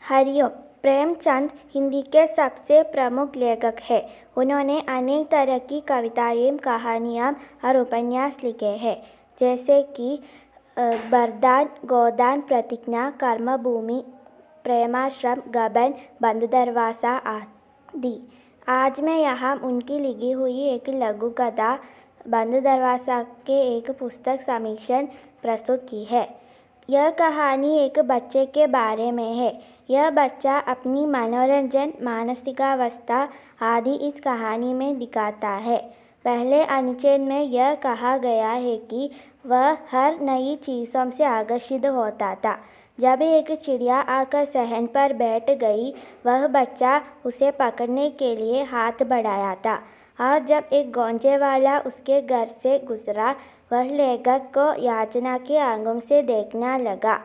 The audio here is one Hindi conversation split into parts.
हरिओम। प्रेमचंद हिंदी के सबसे प्रमुख लेखक हैं। उन्होंने अनेक तरह की कविताएं, कहानियाँ और उपन्यास लिखे हैं, जैसे कि बरदान, गोदान, प्रतिज्ञा, कर्मभूमि, प्रेमाश्रम, गबन, बंद दरवाज़ा आदि। आज मैं यहाँ उनकी लिखी हुई एक लघु कथा बंद दरवाज़ा के एक पुस्तक समीक्षण प्रस्तुत की है। यह कहानी एक बच्चे के बारे में है। यह बच्चा अपनी मनोरंजन, मानसिकावस्था आदि इस कहानी में दिखाता है। पहले अनुच्छेद में यह कहा गया है कि वह हर नई चीज़ों से आकर्षित होता था। जब एक चिड़िया आकर सहन पर बैठ गई, वह बच्चा उसे पकड़ने के लिए हाथ बढ़ाया था, और जब एक गोंचे वाला उसके घर से गुजरा, वह लेखक को याचना के आंखों से देखने लगा।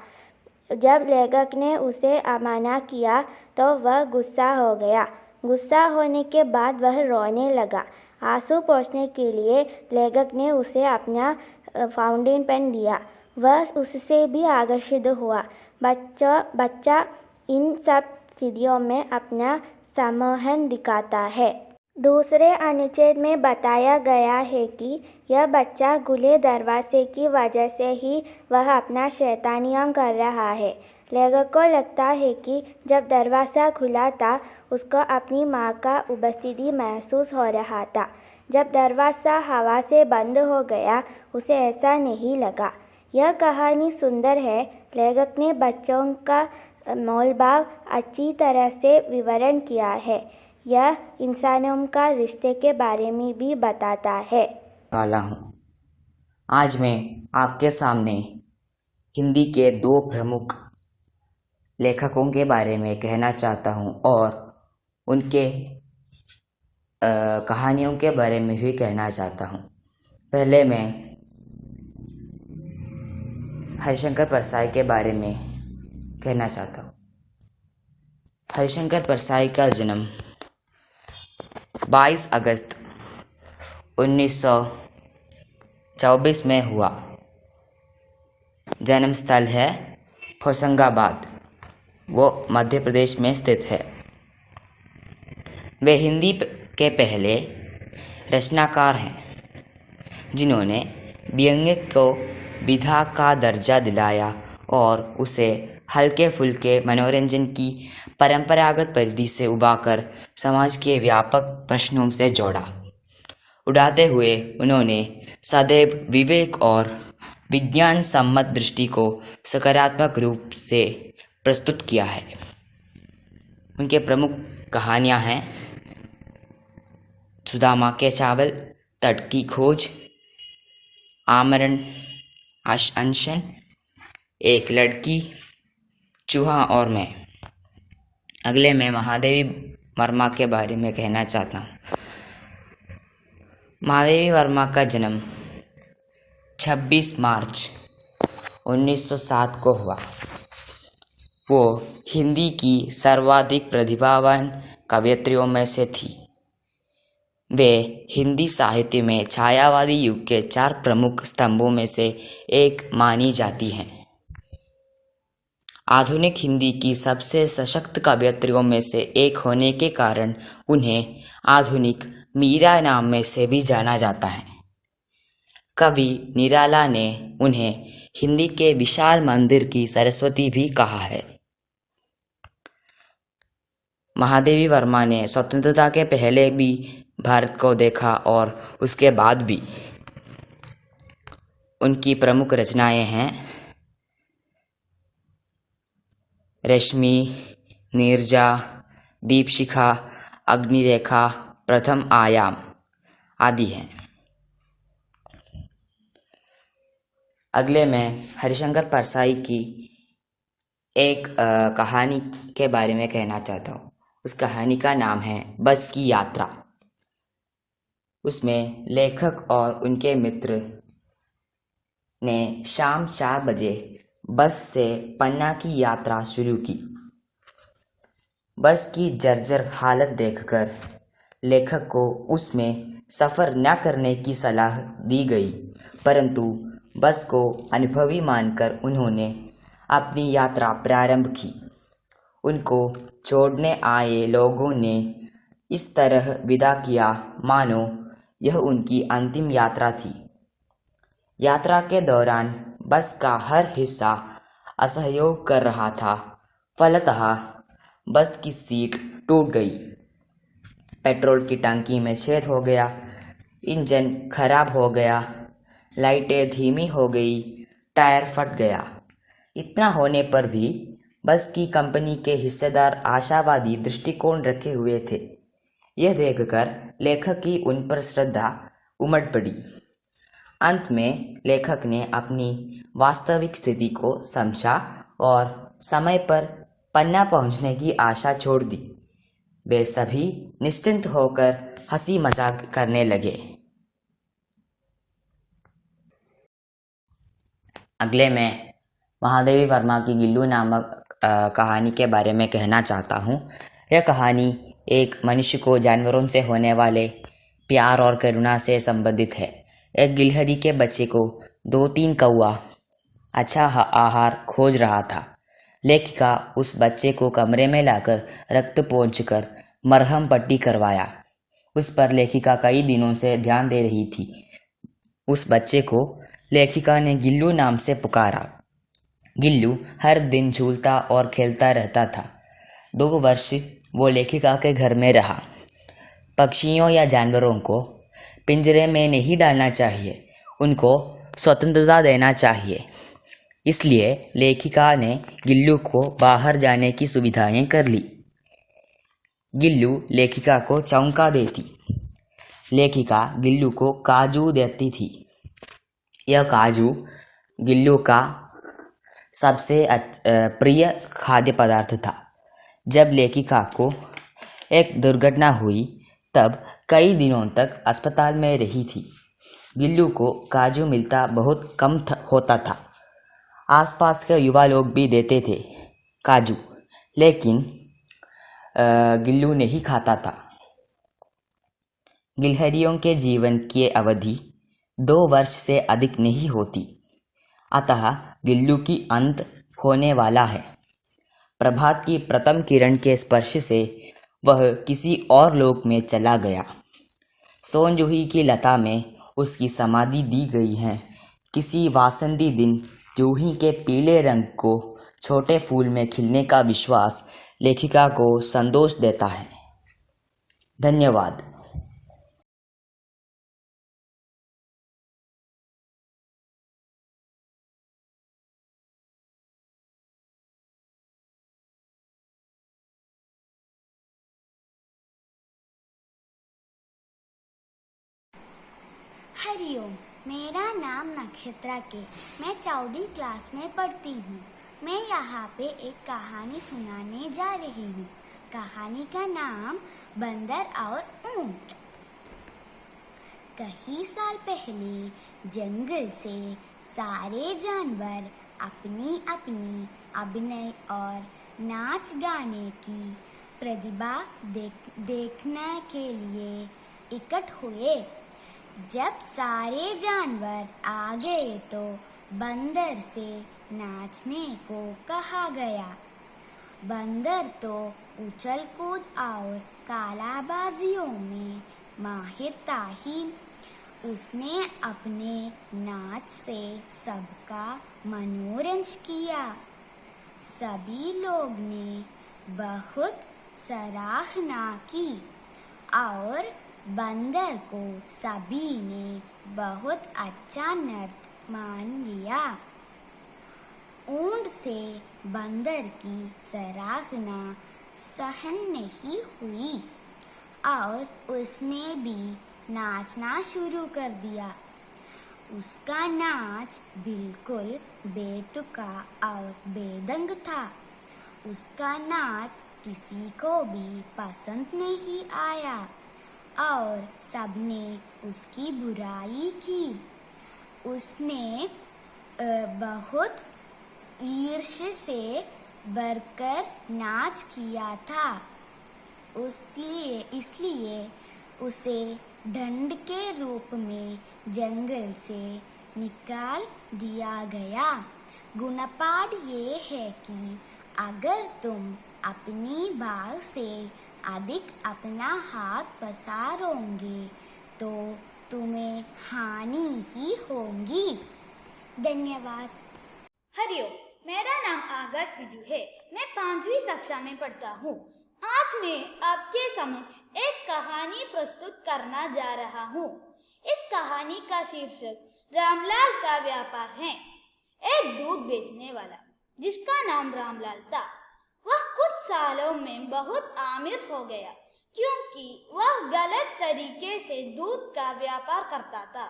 जब लेखक ने उसे मना किया तो वह गुस्सा हो गया। गुस्सा होने के बाद वह रोने लगा। आंसू पोंछने के लिए लेखक ने उसे अपना फाउंटेन पेन दिया। वह उससे भी आकर्षित हुआ। बच्चा इन सब स्थितियों में अपना सम्मोहन दिखाता है। दूसरे अनुच्छेद में बताया गया है कि यह बच्चा खुले दरवाजे की वजह से ही वह अपना शैतानियाँ कर रहा है। लेखक को लगता है कि जब दरवाज़ा खुला था, उसको अपनी माँ का उपस्थिति महसूस हो रहा था। जब दरवाज़ा हवा से बंद हो गया, उसे ऐसा नहीं लगा। यह कहानी सुंदर है। लेखक ने बच्चों का मोलभाव अच्छी तरह से विवरण किया है। यह इंसानों का रिश्ते के बारे में भी बताता है। वाला हूँ। आज मैं आपके सामने हिंदी के दो प्रमुख लेखकों के बारे में कहना चाहता हूँ और उनके कहानियों के बारे में भी कहना चाहता हूँ। पहले मैं हरिशंकर परसाई के बारे में कहना चाहता हूँ। हरिशंकर परसाई का जन्म 22 अगस्त 1924 में हुआ। जन्म स्थल है होशंगाबाद, वो मध्य प्रदेश में स्थित है। वे हिंदी के पहले रचनाकार हैं जिन्होंने व्यंग्य को विधा का दर्जा दिलाया और उसे हल्के फुल्के मनोरंजन की परंपरागत परिधि से उबाकर समाज के व्यापक प्रश्नों से जोड़ा। उड़ाते हुए उन्होंने सदैव विवेक और विज्ञान सम्मत दृष्टि को सकारात्मक रूप से प्रस्तुत किया है। उनके प्रमुख कहानियां हैं सुदामा के चावल, तट की खोज, आमरण अनशन, एक लड़की, चूहा और मैं। अगले मैं महादेवी वर्मा के बारे में कहना चाहता हूँ। महादेवी वर्मा का जन्म 26 मार्च 1907 को हुआ। वो हिंदी की सर्वाधिक प्रतिभावान कवयित्रियों में से थी। वे हिंदी साहित्य में छायावादी युग के 4 प्रमुख स्तंभों में से एक मानी जाती हैं। आधुनिक हिंदी की सबसे सशक्त कवयित्रियों में से एक होने के कारण उन्हें आधुनिक मीरा नाम में से भी जाना जाता है। कवि निराला ने उन्हें हिंदी के विशाल मंदिर की सरस्वती भी कहा है। महादेवी वर्मा ने स्वतंत्रता के पहले भी भारत को देखा और उसके बाद भी। उनकी प्रमुख रचनाएं हैं रश्मि, नीरजा, दीपशिखा, अग्निरेखा, प्रथम आयाम आदि हैं। अगले मैं हरिशंकर परसाई की एक कहानी के बारे में कहना चाहता हूँ। उस कहानी का नाम है बस की यात्रा। उसमें लेखक और उनके मित्र ने शाम 4 बजे बस से पन्ना की यात्रा शुरू की। बस की जर्जर हालत देखकर लेखक को उसमें सफ़र न करने की सलाह दी गई, परंतु बस को अनुभवी मानकर उन्होंने अपनी यात्रा प्रारंभ की। उनको छोड़ने आए लोगों ने इस तरह विदा किया मानो यह उनकी अंतिम यात्रा थी। यात्रा के दौरान बस का हर हिस्सा असहयोग कर रहा था। फलतः बस की सीट टूट गई, पेट्रोल की टंकी में छेद हो गया, इंजन खराब हो गया, लाइटें धीमी हो गई, टायर फट गया। इतना होने पर भी बस की कंपनी के हिस्सेदार आशावादी दृष्टिकोण रखे हुए थे। यह देखकर लेखक की उन पर श्रद्धा उमड़ पड़ी। अंत में लेखक ने अपनी वास्तविक स्थिति को समझा और समय पर पन्ना पहुंचने की आशा छोड़ दी। वे सभी निश्चिंत होकर हंसी मजाक करने लगे। अगले मैं महादेवी वर्मा की गिल्लू नामक कहानी के बारे में कहना चाहता हूँ। यह कहानी एक मनुष्य को जानवरों से होने वाले प्यार और करुणा से संबंधित है। एक गिलहरी के बच्चे को 2-3 कौवा अच्छा आहार खोज रहा था। लेखिका उस बच्चे को कमरे में लाकर रक्त पोंछकर मरहम पट्टी करवाया। उस पर लेखिका कई दिनों से ध्यान दे रही थी। उस बच्चे को लेखिका ने गिल्लू नाम से पुकारा। गिल्लू हर दिन झूलता और खेलता रहता था। 2 वर्ष वो लेखिका के घर में रहा। पक्षियों या जानवरों को पिंजरे में नहीं डालना चाहिए, उनको स्वतंत्रता देना चाहिए। इसलिए लेखिका ने गिल्लू को बाहर जाने की सुविधाएं कर ली। गिल्लू लेखिका को चौंका देती। लेखिका गिल्लू को काजू देती थी। यह काजू गिल्लू का सबसे प्रिय खाद्य पदार्थ था। जब लेखिका को एक दुर्घटना हुई तब कई दिनों तक अस्पताल में रही थी। गिल्लू को काजू मिलता बहुत कम होता था। आसपास के युवा लोग भी देते थे काजू, लेकिन गिल्लू नहीं खाता था। गिलहरियों के जीवन की अवधि 2 वर्ष से अधिक नहीं होती, अतः गिल्लू की अंत होने वाला है। प्रभात की प्रथम किरण के स्पर्श से वह किसी और लोक में चला गया। सोनजूही की लता में उसकी समाधि दी गई है। किसी वासंती दिन जूही के पीले रंग को छोटे फूल में खिलने का विश्वास लेखिका को संतोष देता है। धन्यवाद। हरिओम, मेरा नाम नक्षत्रा के। मैं 14वीं क्लास में पढ़ती हूँ। मैं यहाँ पे एक कहानी सुनाने जा रही हूँ। कहानी का नाम बंदर और ऊंट। कई साल पहले जंगल से सारे जानवर अपनी अपनी अभिनय और नाच गाने की प्रतिभा देखने के लिए इकट्ठ हुए। जब सारे जानवर आ गए तो बंदर से नाचने को कहा गया। बंदर तो उछल कूद और कालाबाजियों में माहिर था ही। उसने अपने नाच से सबका मनोरंजन किया। सभी लोग ने बहुत सराहना की और बंदर को सभी ने बहुत अच्छा नृत्य मान लिया। ऊंट से बंदर की सराहना सहन नहीं हुई और उसने भी नाचना शुरू कर दिया। उसका नाच बिल्कुल बेतुका और बेदंग था। उसका नाच किसी को भी पसंद नहीं आया और सबने उसकी बुराई की। उसने बहुत ईर्ष्या से भरकर नाच किया था। इसलिए उसे दंड के रूप में जंगल से निकाल दिया गया। गुणपाठ ये है कि अगर तुम अपनी बाल से अधिक अपना हाथ पसारोगे तो तुम्हें हानि ही होगी। धन्यवाद। हरिओम, मेरा नाम आकाश बिजू है। मैं 5वीं कक्षा में पढ़ता हूँ। आज मैं आपके समक्ष एक कहानी प्रस्तुत करना जा रहा हूँ। इस कहानी का शीर्षक रामलाल का व्यापार है। एक दूध बेचने वाला जिसका नाम रामलाल था, वह कुछ सालों में बहुत अमीर हो गया क्योंकि वह गलत तरीके से दूध का व्यापार करता था।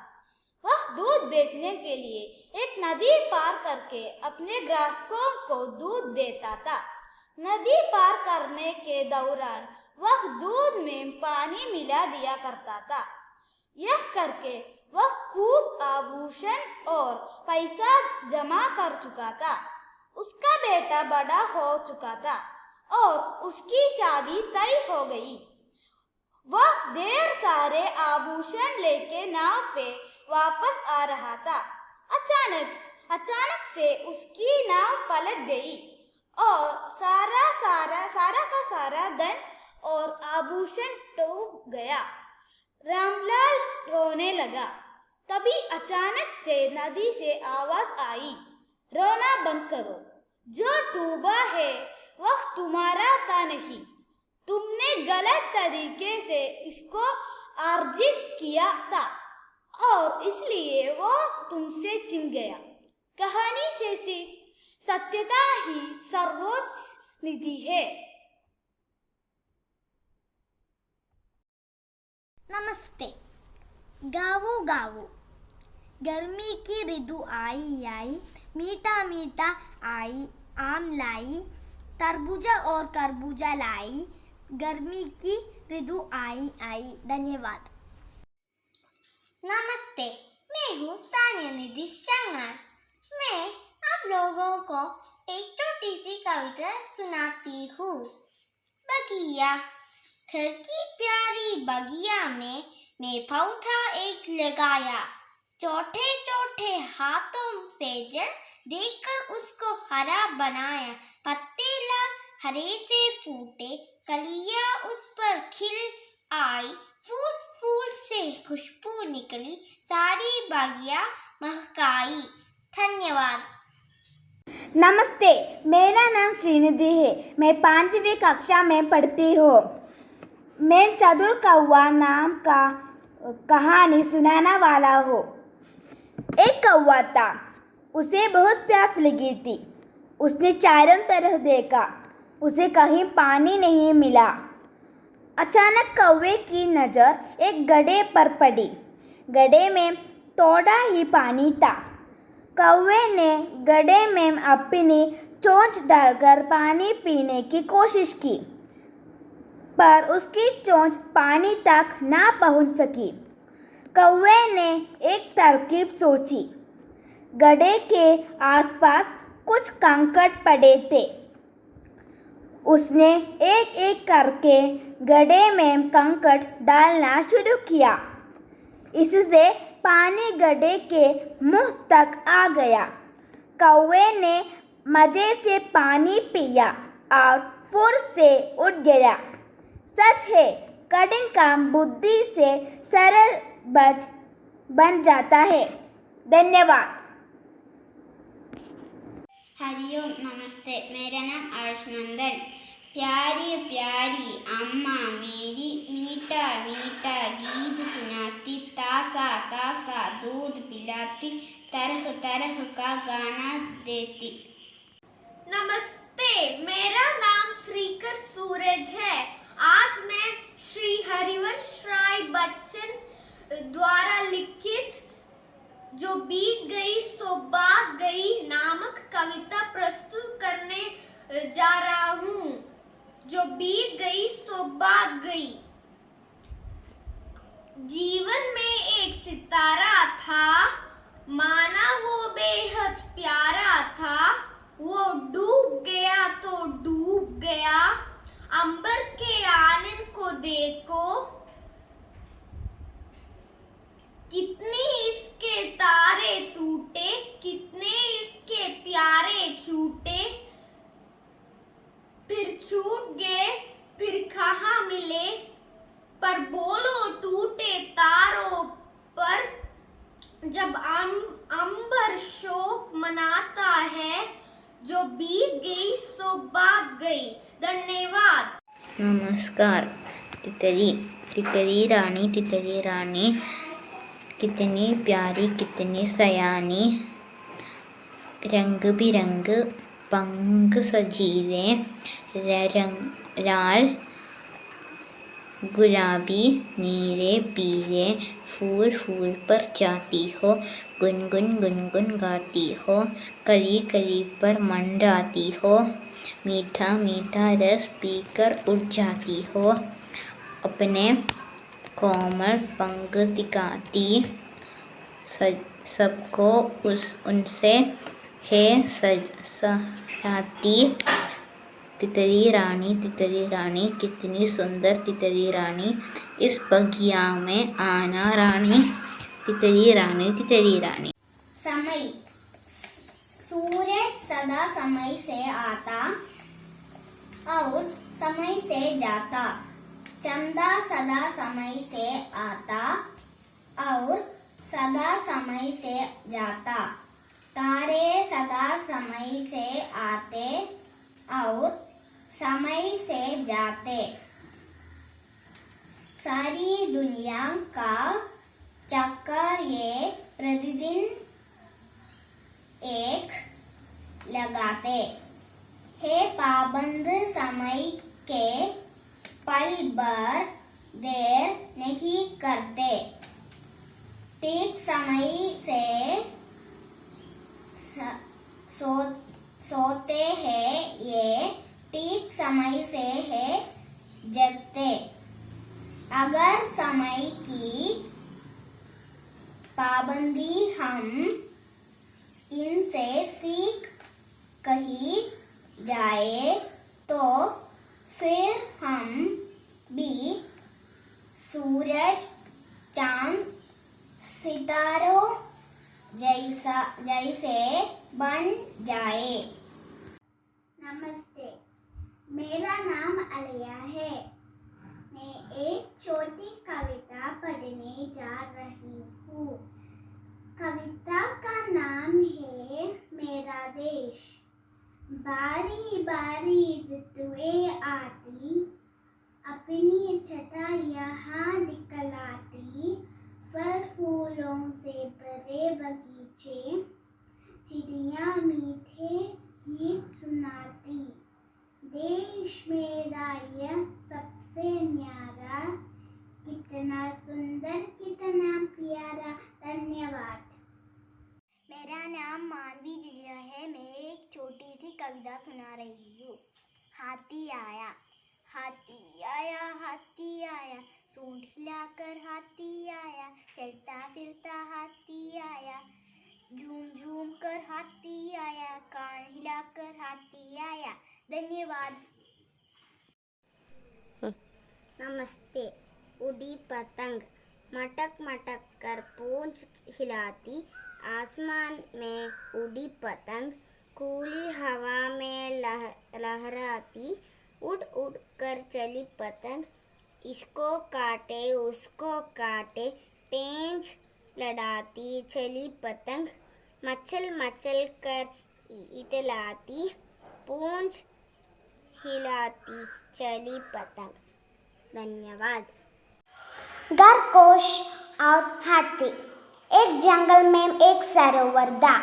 वह दूध बेचने के लिए एक नदी पार करके अपने ग्राहकों को दूध देता था। नदी पार करने के दौरान वह दूध में पानी मिला दिया करता था। यह करके वह खूब आभूषण और पैसा जमा कर चुका था। उसका बेटा बड़ा हो चुका था और उसकी शादी तय हो गई। वह ढेर सारे आभूषण लेके नाव पे वापस आ रहा था। अचानक से उसकी नाव पलट गई और सारा का सारा धन और आभूषण डूब गया। रामलाल रोने लगा। तभी अचानक से नदी से आवाज आई, रोना बंद करो, जो डूबा है वह तुम्हारा था नहीं, तुमने गलत तरीके से इसको अर्जित किया था और इसलिए वो तुमसे छिन गया। कहानी से सीख, सत्यता ही सर्वोच्च निधि है। नमस्ते। गावो गावो, गर्मी की ऋतु आई आई, मीठा मीठा आई आम लाई, तरबूजा और खरबूजा लाई, गर्मी की ऋतु आई आई। धन्यवाद। नमस्ते, मैं हूँ तान्या निधि शंगर। मैं आप लोगों को एक छोटी सी कविता सुनाती हूँ। बगिया, घर की प्यारी बगिया में मैं पौधा एक लगाया, छोटे छोटे हाथों से जड़ देकर उसको हरा बनाया, पत्ते लाल हरे से फूटे, कलियां उस पर खिल आई, फूल फूल से खुशबू निकली, सारी बगिया महकाई। धन्यवाद। नमस्ते, मेरा नाम श्रीनिधि है। मैं 5वीं कक्षा में पढ़ती हूँ। मैं चतुर कौवा नाम का कहानी सुनाने वाला हूँ। एक कौवा था, उसे बहुत प्यास लगी थी। उसने चारों तरफ देखा, उसे कहीं पानी नहीं मिला। अचानक कौवे की नज़र एक गड्ढे पर पड़ी। गड्ढे में थोड़ा ही पानी था। कौवे ने गड्ढे में अपनी चोंच डालकर पानी पीने की कोशिश की, पर उसकी चोंच पानी तक ना पहुंच सकी। कौवे ने एक तरकीब सोची। गड्ढे के आसपास कुछ कंकड़ पड़े थे। उसने एक एक करके गड्ढे में कंकड़ डालना शुरू किया। इससे पानी गड्ढे के मुंह तक आ गया। कौवे ने मज़े से पानी पिया और फुर से उठ गया। सच है, कठिन काम बुद्धि से सरल बन जाता है। धन्यवाद। हरिओम, नमस्ते, मेरा नाम अर्शनंदन। प्यारी प्यारी अम्मा मेरी मीठा मीठा गीत सुनाती, तासा तासा दूध पिलाती, तरह तरह का गाना देती। नमस्ते, मेरा नाम श्रीकर सूरज है। आज मैं श्री हरिवंश राय बच्चन द्वारा लिखित जो बीत गई सो बात गई नामक कविता प्रस्तुत करने जा रहा हूँ। जो बीत गई सो बात गई। जीवन में एक सितारा था, माना वो बेहद प्यारा था। वो डूब गया तो डूब गया, अंबर के आनंद को देखो, कितने इसके तारे टूटे, कितने इसके प्यारे छूटे, फिर छू मनाता है, जो बीत गई सो बात गई। धन्यवाद। नमस्कार। तितली तितली रानी कितनी प्यारी कितनी सयानी, रंग बिरंग पंख सजीले, लाल गुलाबी नीले पीले, फूल फूल पर जाती हो, गुनगुन गाती हो, कली कली पर मंडराती हो, मीठा मीठा रस पीकर उड़ जाती हो, अपने कोमल पंख दिखाती, सबको उनसे है सजाती। तितली रानी कितनी सुंदर तितली रानी, इस बगिया में आना रानी, तितली रानी। समय। सूरज सदा समय से आता और समय से जाता। चंदा सदा समय से आता और सदा समय से जाता। तारे सदा समय से आते और समय से जाते। सारी दुनिया का चक्कर ये प्रतिदिन एक लगाते हैं। पाबंद समय के पल भर देर नहीं करते। ठीक समय से सोते हैं ये, ठीक समय से है जगते। अगर समय की पाबंदी हम इनसे सीख कही जाए तो फिर हम भी सूरज चांद सितारों जैसे बन जाए। नमस्ते, मेरा नाम अलिया है। मैं एक छोटी कविता पढ़ने जा रही हूँ। कविता का नाम है मेरा देश। बारी बारी ऋतुएं आती, अपनी छटा यहाँ दिखलाती, फल फूलों से भरे बगीचे, चिड़िया मीठे गीत सुनाती। देश मेरा यह सबसे न्यारा, कितना सुंदर कितना प्यारा। धन्यवाद। मेरा नाम मानवी जिया है। मैं एक छोटी सी कविता सुना रही हूँ। हाथी आया हाथी आया, सूंड हिलाकर हाथी आया, चलता फिरता हाथी आया, झूम झूम कर हाथी आया, कान हिलाकर हाथी आया। धन्यवाद। नमस्ते। उड़ी पतंग मटक मटक कर पूंछ हिलाती, आसमान में उड़ी पतंग, खुली हवा में लहराती, उड़ उड़ कर चली पतंग, इसको काटे उसको काटे, पेंच लड़ाती चली पतंग, मचल मचल कर इतलाती, पूंछ हिलाती चली पतंग। धन्यवाद। खरगोश और हाथी। एक जंगल में एक सरोवर था।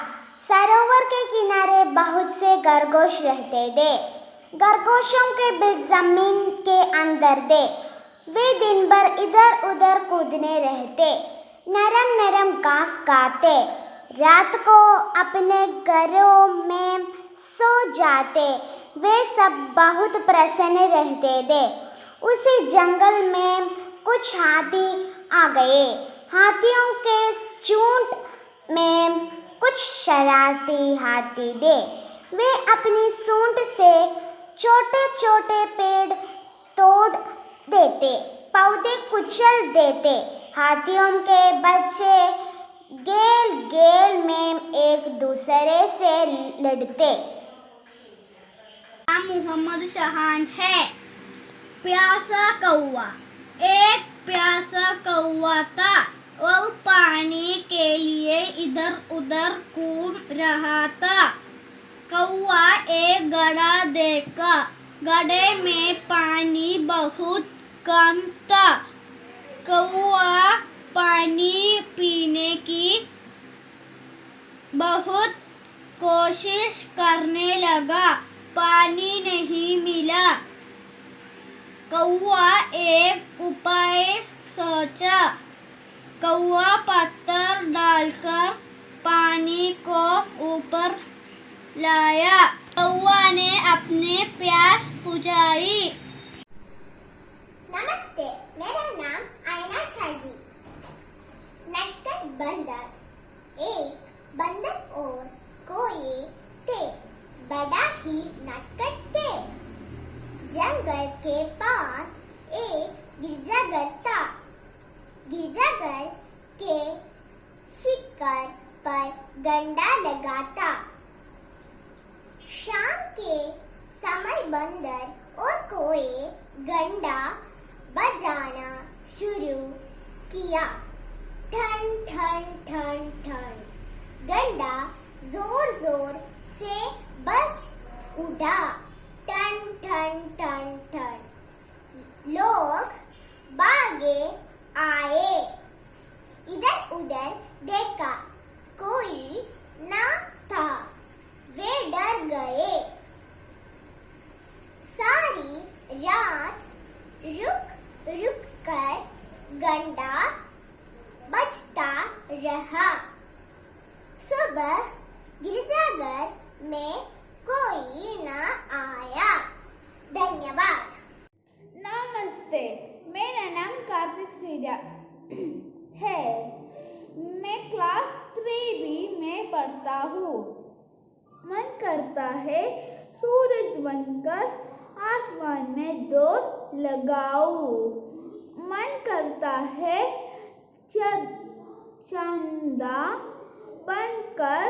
सरोवर के किनारे बहुत से खरगोश रहते थे। खरगोशों के बिल जमीन के अंदर थे। वे दिन भर इधर उधर कूदने रहते, नरम नरम घास खाते, रात को अपने घरों में सो जाते। वे सब बहुत प्रसन्न रहते थे। उसी जंगल में कुछ हाथी आ गए। हाथियों के झुंड में कुछ शरारती हाथी थे। वे अपनी सूंड से छोटे छोटे पेड़ तोड़ देते, पौधे कुचल देते। हाथियों के बच्चे गेल गेल में एक दूसरे से लड़ते। नाम मोहम्मद शहान है। प्यासा कौवा। एक प्यासा कौवा था, वह पानी के लिए इधर उधर घूम रहा था। कौवा एक घड़ा देखा। घड़े में पानी बहुत कम था। कौवा पानी पीने की बहुत कोशिश करने लगा, पानी नहीं मिला। कौवा एक उपाय सोचा। कौवा पत्थर डालकर पानी को ऊपर लाया। कौवा ने अपने प्यास बुझाई। नमस्ते, मेरा नाम आयना शाजी। नटखट बंदर। एक बंदर और कोए थे, बड़ा ही नटखट थे। जंगल के पास एक गिरजाघर था। गिरजाघर के शिखर पर डंडा लगा था। शाम के समय बंदर और कोए डंडा बजाना शुरू किया। ठन ठन ठन ठन डंडा जोर जोर से बज उठा। ठन ठन ठन ठन लोग भागे आए। इधर उधर देखा, कोई ना था। वे डर गए। सारी रात रुक रुक कर घंटा बजता रहा। सुबह गिरजाघर में कोई न आया। धन्यवाद। नमस्ते, मेरा नाम कार्तिक सीडा है। मैं क्लास 3B में पढ़ता हूँ। मन करता है सूरज बनकर आसमान में दौड़ लगाऊं। मन करता है चंदा बनकर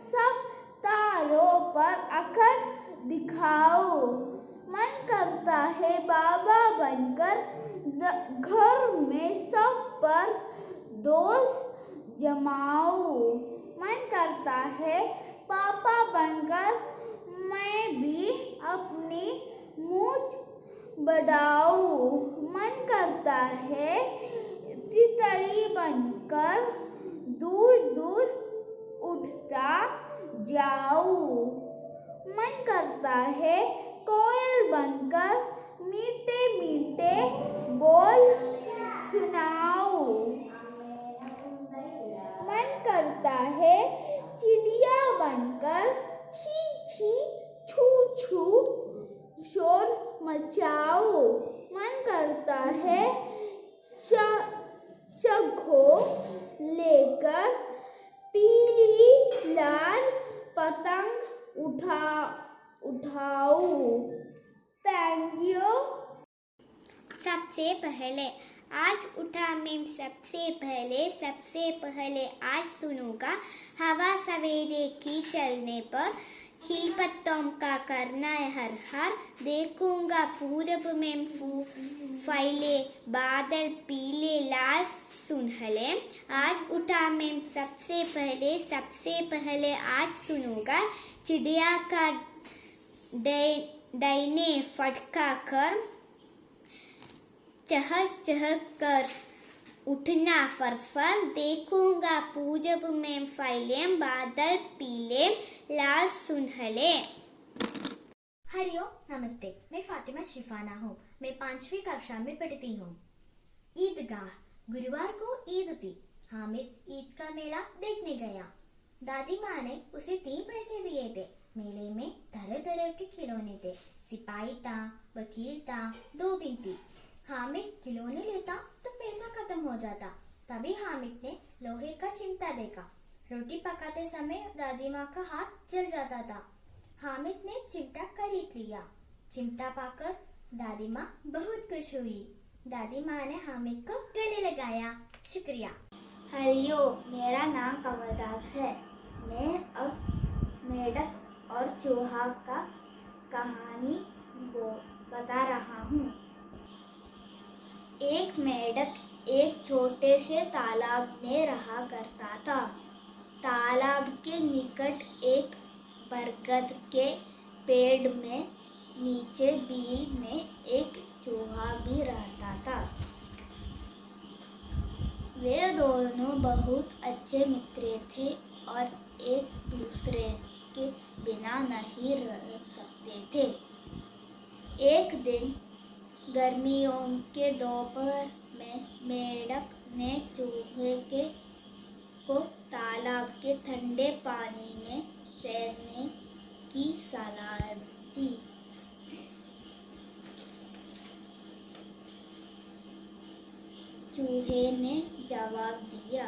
सब तारों पर अकड़ दिखाऊं। मन करता है बाबा बनकर घर में सब पर दोस्त जमाऊं। मन करता है पापा बनकर मैं भी अपनी मूंछ बढ़ाऊं। मन करता है तितली बनकर दूर दूर उड़ता जाऊं। मन करता है कोयल बनकर मीठे मीठे बोल सुनाऊं। मन करता है चिड़िया बनकर छी छी छू छू शोर मचाऊं। मन करता है शंखो लेकर पीली लाल पतंग उठाऊं। Thank you. सबसे पहले आज उठा मैं सबसे पहले आज सुनूंगा। हवा सवेरे की चलने पर हिल पत्तों का करना है हर हर। देखूंगा पूरब में फैले बादल पीले लाल सुनहले। आज उठा मैं सबसे पहले आज सुनूंगा। चिड़िया का डायने फटका कर चहक चहक कर उठना फरफर। देखूंगा पूरब में फैले बादल पीले लाल सुनहले। हरिओम, नमस्ते, मैं फातिमा शिफाना हूँ। मैं 5वीं कक्षा में पढ़ती हूँ। ईदगाह। गुरुवार को ईद थी। हामिद ईद का मेला देखने गया। दादी माँ ने उसे 3 पैसे दिए थे। मेले में तरह तरह के खिलौने थे। सिपाही था, वकील था, 2 बिन थी। हामिद खिलौने लेता तो पैसा खत्म हो जाता। तभी हामिद ने लोहे का चिमटा देखा। रोटी पकाते समय दादी माँ का हाथ जल जाता था। हामिद ने चिमटा खरीद लिया। चिमटा पाकर दादी माँ बहुत खुश हुई। दादी माँ ने हामिद को गले लगाया। शुक्रिया। हरिओम, मेरा नाम कमलदास है। मैं अब मेढक और चूहा का कहानी बता रहा हूँ। एक मेढक एक छोटे से तालाब में रहा करता था। तालाब के निकट एक बरगद के पेड़ में नीचे बील में एक चूहा भी रहता था। वे दोनों बहुत अच्छे मित्र थे और एक दूसरे के बिना नहीं रह सकते थे। एक दिन गर्मियों के दोपहर में मेंढक ने चूहे को तालाब के ठंडे पानी में तैरने की सलाह दी। चूहे ने जवाब दिया,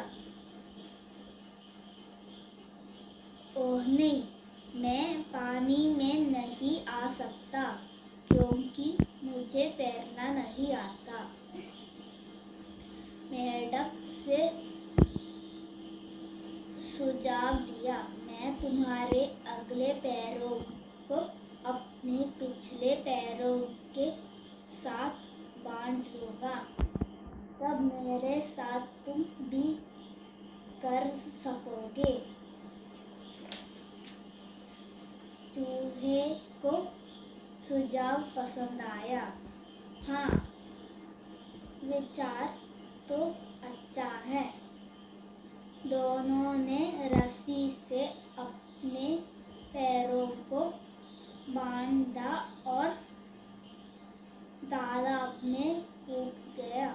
ओह नहीं, मैं पानी में नहीं आ सकता क्योंकि मुझे तैरना नहीं आता। मेंढक से सुझाव दिया, मैं तुम्हारे अगले पैरों को अपने पिछले पैरों के साथ बांध लूंगा, तब मेरे साथ तुम भी कर सकोगे। चूहे को सुझाव पसंद आया। हाँ, विचार तो अच्छा है। दोनों ने रस्सी से अपने पैरों को बांधा और तालाब में कूद गया।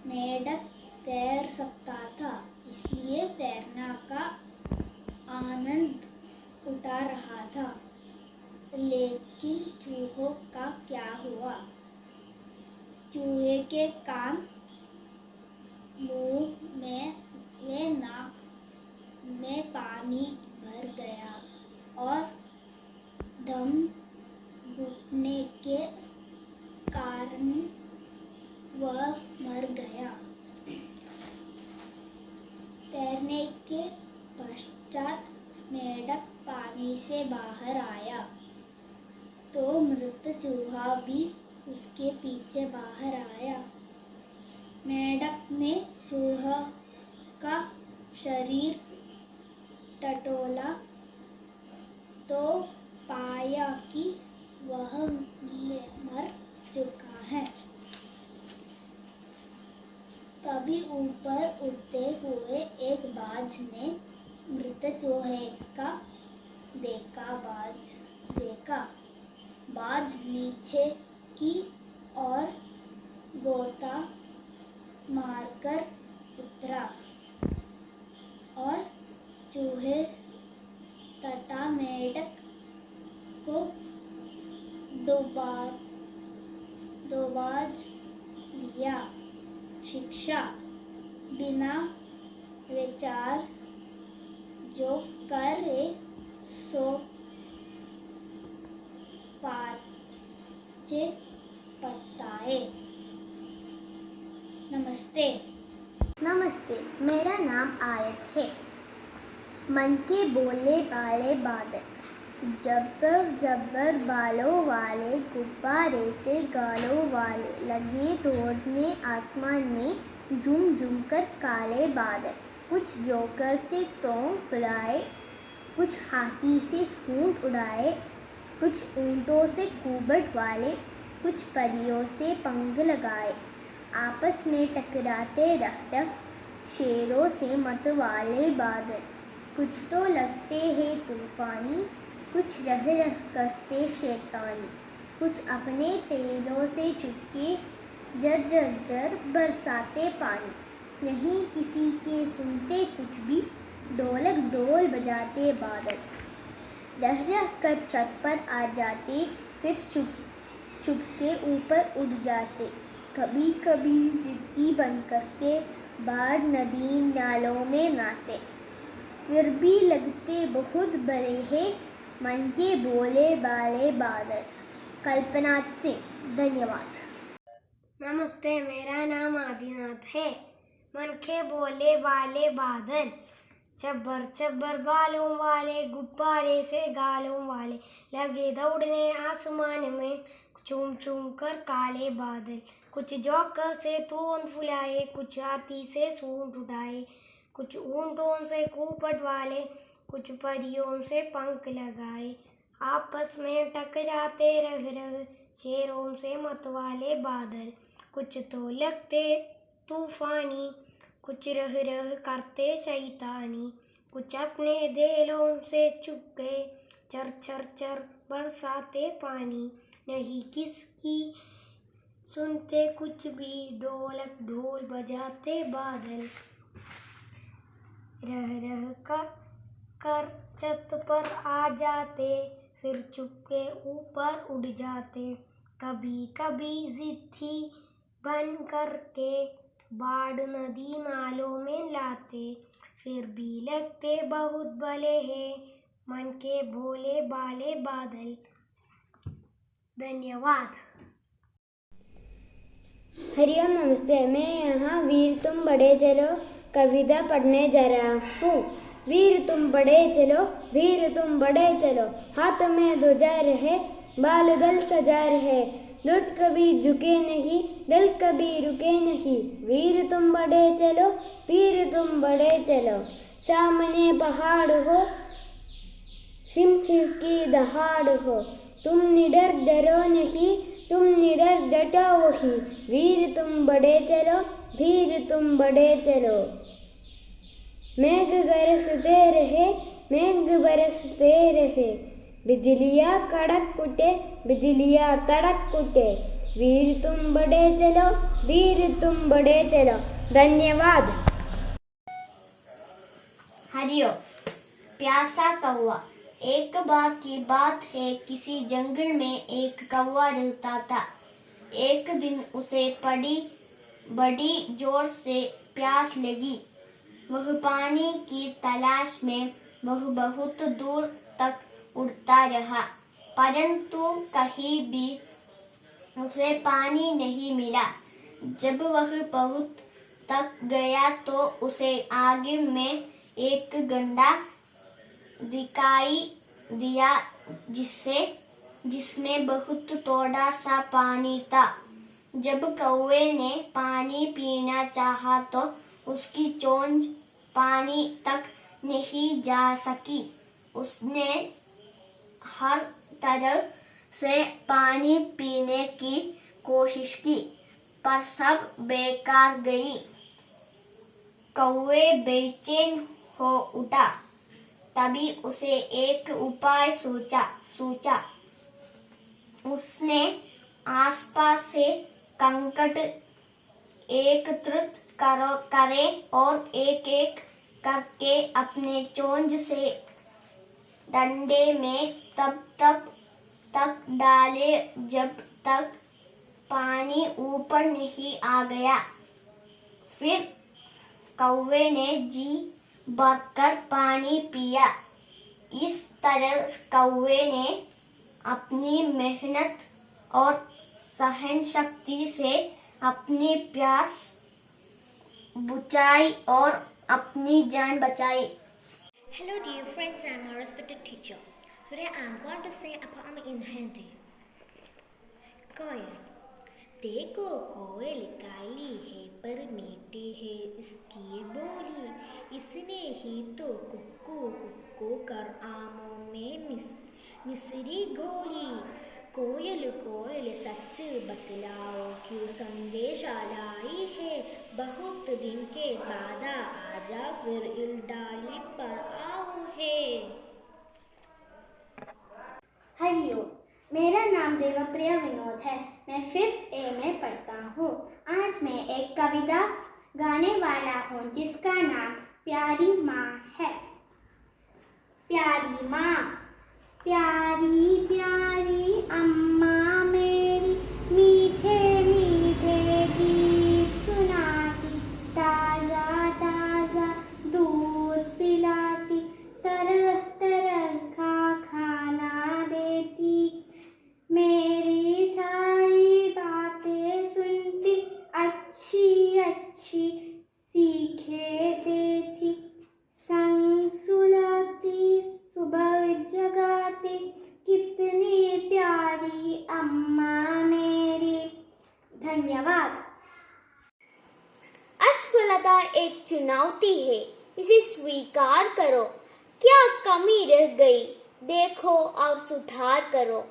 मेंढक तैर सकता था, इसलिए तैरने का आनंद उठा रहा था। लेकिन चूहों का क्या हुआ? चूहे के कान, मुंह में व नाक में पानी भर गया और दम घुटने के कारण वह मर गया। तैरने के पश्चात मेंढक पानी से बाहर आया तो मृत चूहा भी उसके पीछे बाहर आया। मेंढक ने चूहा का शरीर टटोला तो पाया कि वह मर चुका है। तभी ऊपर उड़ते हुए एक बाज ने मृत चूहे का देखा। बाज नीचे की ओर गोता मारकर उतरा और चूहे तथा मेंढक को डुबा लिया। शिक्षा, बिना विचार जो करे सो पाछे पछताए। नमस्ते। नमस्ते, मेरा नाम आयत है। मन के बोले बाले बादल, जब्बर जब्बर बालों वाले, गुब्बारे से गालों वाले, लगे दौड़ने आसमान में झूम झूम कर काले बादल। कुछ जोकर से तोम फुलाए, कुछ हाथी से सूंड उड़ाए, कुछ ऊँटों से कुबट वाले, कुछ परियों से पंख लगाए। आपस में टकराते रह शेरों से मतवाले बादल। कुछ तो लगते हैं तूफानी, कुछ रह रह करते शैतानी, कुछ अपने तेलों से चुपके जर जर जर बरसाते पानी। नहीं किसी के सुनते कुछ भी, ढोलक ढोल बजाते बादल। रह रह कर छत पर आ जाते, फिर चुप चुप के ऊपर उड़ जाते। कभी कभी जिद्दी बन करके बाढ़ नदी नालों में नहाते। फिर भी लगते बहुत बड़े हैं मन के बोले बाले बादल। कल्पना सिंह। धन्यवाद। नमस्ते, मेरा नाम आदिनाथ है। मन के बोले बाले बादल, चब्बर चब्बर बालों वाले, गुब्बारे से गालों वाले, लगे दौड़ने आसमान में, कुछ चूम चूम कर काले बादल, कुछ जोकर से तोन फुलाए, कुछ हाथी से सूंड उड़ाए, कुछ ऊंटों से कूपट वाले, कुछ परियों से पंख लगाए। आपस में टकराते रह रह शेरों से मतवाले बादल, कुछ तो लगते तूफानी, कुछ रह रह करते शैतानी, कुछ अपने दिलों से चुप गए, चर चर चर बरसाते पानी। नहीं किसकी सुनते कुछ भी, ढोलक ढोल बजाते बादल, रह रह कर छत पर आ जाते, फिर चुपके ऊपर उड़ जाते। कभी कभी जिद थी बन करके, बाढ़ नदी नालों में लाते, फिर भी लगते बहुत भले हैं मन के भोले भाले बादल। धन्यवाद। हरिओम, नमस्ते। मैं यहाँ वीर तुम बड़े चलो कविता पढ़ने जा रहा हूँ। वीर तुम बड़े चलो, धीर तुम बड़े चलो, हाथ में ध्वजा रहे, बाल दल सजा रहे, ध्वज कभी झुके नहीं, दल कभी रुके नहीं। वीर तुम बड़े चलो, धीर तुम बड़े चलो, सामने पहाड़ हो, सिंह की दहाड़ हो, तुम निडर डरो नहीं, तुम निडर डटो वही। वीर तुम बड़े चलो, धीर तुम बड़े चलो, मेघ गरजते रहे, मेघ बरसते रहे, बिजलियाँ कड़क उठे, बिजलियाँ कड़क उठे। वीर तुम बड़े चलो, धीर तुम बड़े चलो। धन्यवाद। हरिओम। प्यासा कौवा। एक बार की बात है, किसी जंगल में एक कौवा रहता था। एक दिन उसे बड़ी जोर से प्यास लगी। वह पानी की तलाश में वह बहुत दूर तक उड़ता रहा, परंतु कहीं भी उसे पानी नहीं मिला। जब वह बहुत थक गया तो उसे आगे में एक गड्ढा दिखाई दिया, जिसमें बहुत थोड़ा सा पानी था। जब कौवे ने पानी पीना चाहा तो उसकी चोंच पानी तक नहीं जा सकी। उसने हर तरह से पानी पीने की कोशिश की, पर सब बेकार गई। कौवे बेचैन हो उठा। तभी उसे एक उपाय सूझा। उसने आसपास से कंकड़ एकत्रित करे और एक एक करके अपने चोंच से डंडे में तब तक डाले जब तक पानी ऊपर नहीं आ गया। फिर कौवे ने जी भरकर पानी पिया। इस तरह कौवे ने अपनी मेहनत और सहन शक्ति से अपनी प्यास बुझाई और अपनी जान बचाई। Hello dear friends, I am a respected teacher. Today I am going to say a poem in Hindi. कोयल। देखो कोयल काली है पर मीठी है इसकी बोली, इसने ही तो कुक्कू कुक्कू कर आमों में मिश्री घोली। कोयल कोयल सच बतलाओ क्यों संदेशा लाई है, बहुत दिन के बाद आजा फिर इल डाली पर आओ है। हरिओम, मेरा नाम देवप्रिया विनोद है। मैं 5th A में पढ़ता हूँ। आज मैं एक कविता गाने वाला हूँ जिसका नाम प्यारी माँ है। प्यारी माँ, प्यारी प्यारी अम्मा मेरी, मीठे मीठे गीत सुनाती, ताज़ा ताज़ा दूध पिलाती, तरह तरह का खाना देती, मेरी सारी बातें सुनती, अच्छी अच्छी सीखे देती, संग सुलाती, सुबह जगाती, कितनी प्यारी एक चुनौती है, इसे स्वीकार करो। क्या कमी रह गई, देखो और सुधार करो।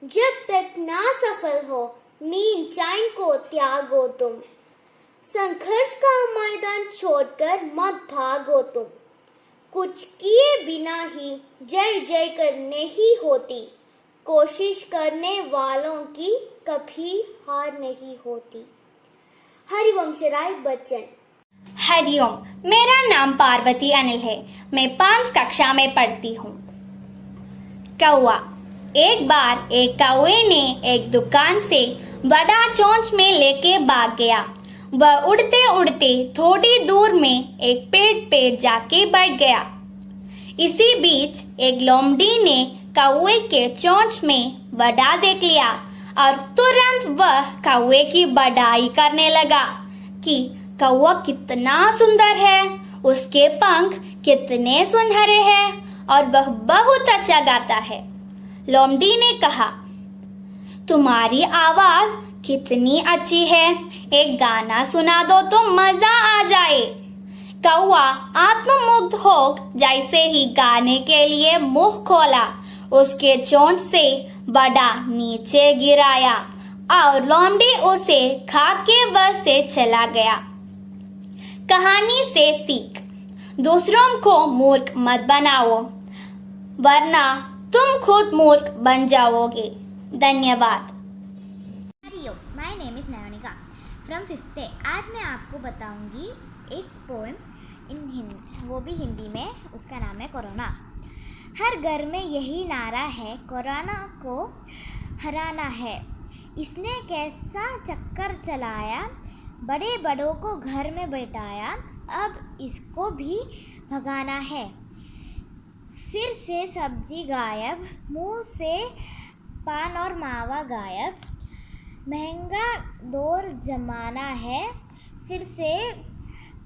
जब तक ना सफल हो, नींद चैन को त्यागो तुम। संघर्ष का मैदान छोड़कर मत भागो तुम। कुछ किए बिना ही जय जय करने ही होती। कोशिश करने वालों की कभी हार नहीं होती। हरिवंशराय बच्चन। हरिओम, मेरा नाम पार्वती अनिल है। मैं 5 कक्षा में पढ़ती हूँ। कौआ। एक बार एक कौए ने एक दुकान से बड़ा चोंच में लेके भाग गया। वह उड़ते उड़ते थोड़ी दूर में एक पेड़ पे जाके बैठ गया। इसी बीच एक लोमड़ी ने कौए के चोंच में वड़ा देख लिया और तुरंत वह कौए की बड़ाई करने लगा कि कौआ कितना सुंदर है, उसके पंख कितने सुनहरे हैं और वह बहुत अच्छा गाता है। लोमड़ी ने कहा, तुम्हारी आवाज कितनी अच्छी है, एक गाना सुना दो तो मजा आ जाए। कौआ आत्ममुग्ध हो जैसे ही गाने के लिए मुंह खोला, उसके चोंच से बड़ा नीचे गिराया और लोमड़ी उसे खा के वह से चला गया। कहानी से सीख, दूसरों को मूर्ख मत बनाओ, वरना तुम खुद मूर्ख बन जाओगे। धन्यवाद। हरिओ, my name is Nayonika from 5th A। आज मैं आपको बताऊंगी एक पोएम इन हिंदी, वो भी हिंदी में। उसका नाम है कोरोना। हर घर में यही नारा है, कोरोना को हराना है। इसने कैसा चक्कर चलाया, बड़े बड़ों को घर में बैठाया, अब इसको भी भगाना है। फिर से सब्जी गायब, मुंह से पान और मावा गायब। महंगा दौर जमाना है, फिर से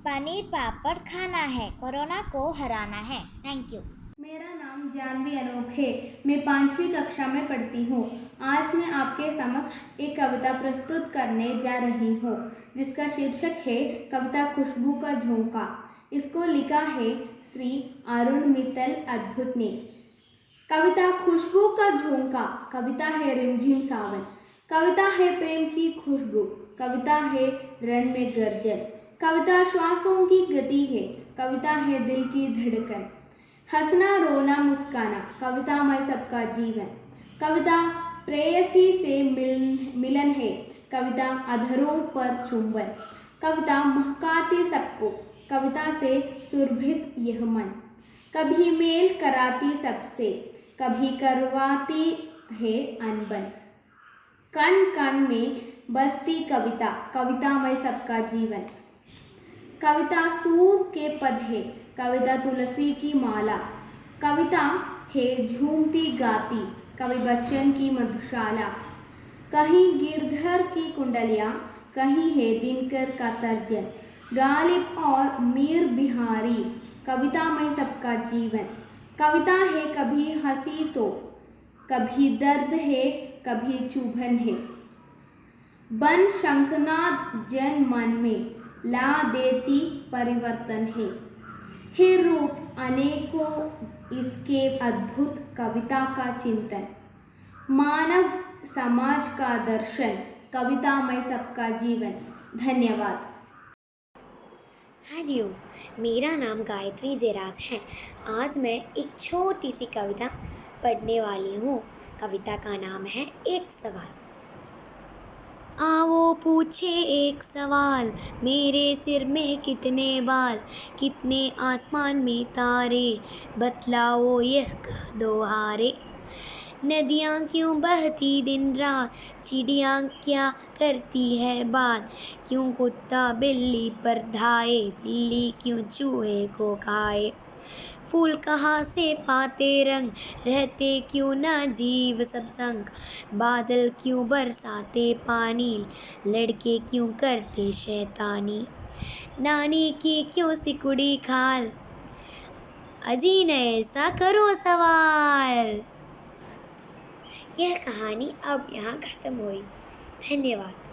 पनीर पापड़ खाना है। कोरोना को हराना है। Thank you. मेरा नाम जानवी अनूप है। मैं 5वीं कक्षा में पढ़ती हूँ। आज मैं आपके समक्ष एक कविता प्रस्तुत करने जा रही हूँ, जिसका शीर्षक है कविता खुशबू का झोंका। इसको लिखा है श्री अरुण मित्तल अद्भुत ने। कविता खुशबू का झोंका, कविता है रिमझिम सावन, कविता है प्रेम की खुशबू, कविता है रण में गर्जन, कविता श्वासों की गति है, कविता है दिल की धड़कन। हंसना रोना मुस्काना, कविता में सबका जीवन, कविता प्रेयसी से मिलन है, कविता अधरों पर चुंबन, कविता महकाती सबको, कविता से सुरभित यह मन। कभी मेल कराती सबसे, कभी करवाती है अनबन। कण कण में बसती कविता, कविता में सबका जीवन। कविता सूर के पद है, कविता तुलसी की माला, कविता है झूमती गाती, कवि बच्चन की मधुशाला। कहीं गिरधर की कुंडलियाँ, कहीं है दिनकर का तर्जन, गालिब और मीर बिहारी, कविता में सबका जीवन। कविता है कभी हंसी तो, कभी दर्द है, कभी चुभन है। बन शंखनाद जन मन में, ला देती परिवर्तन है रूप अनेकों इसके अद्भुत कविता का चिंतन। मानव समाज का दर्शन, कविता में सबका जीवन। धन्यवाद। हरिओम, मेरा नाम गायत्री जयराज है। आज मैं एक छोटी सी कविता पढ़ने वाली हूँ। कविता का नाम है एक सवाल। आओ पूछे एक सवाल, मेरे सिर में कितने बाल, कितने आसमान में तारे, बतलाओ यह कह दो हारे। नदियाँ क्यों बहती दिन रात, चिड़ियाँ क्या करती है बात, क्यों कुत्ता बिल्ली पर धाए, बिल्ली क्यों चूहे को खाए। फूल कहाँ से पाते रंग, रहते क्यों ना जीव सब संग, बादल क्यों बरसाते पानी, लड़के क्यों करते शैतानी। नानी की क्यों सिकुड़ी खाल, अजी ने ऐसा करो सवाल। यह कहानी अब यहाँ खत्म हुई। धन्यवाद।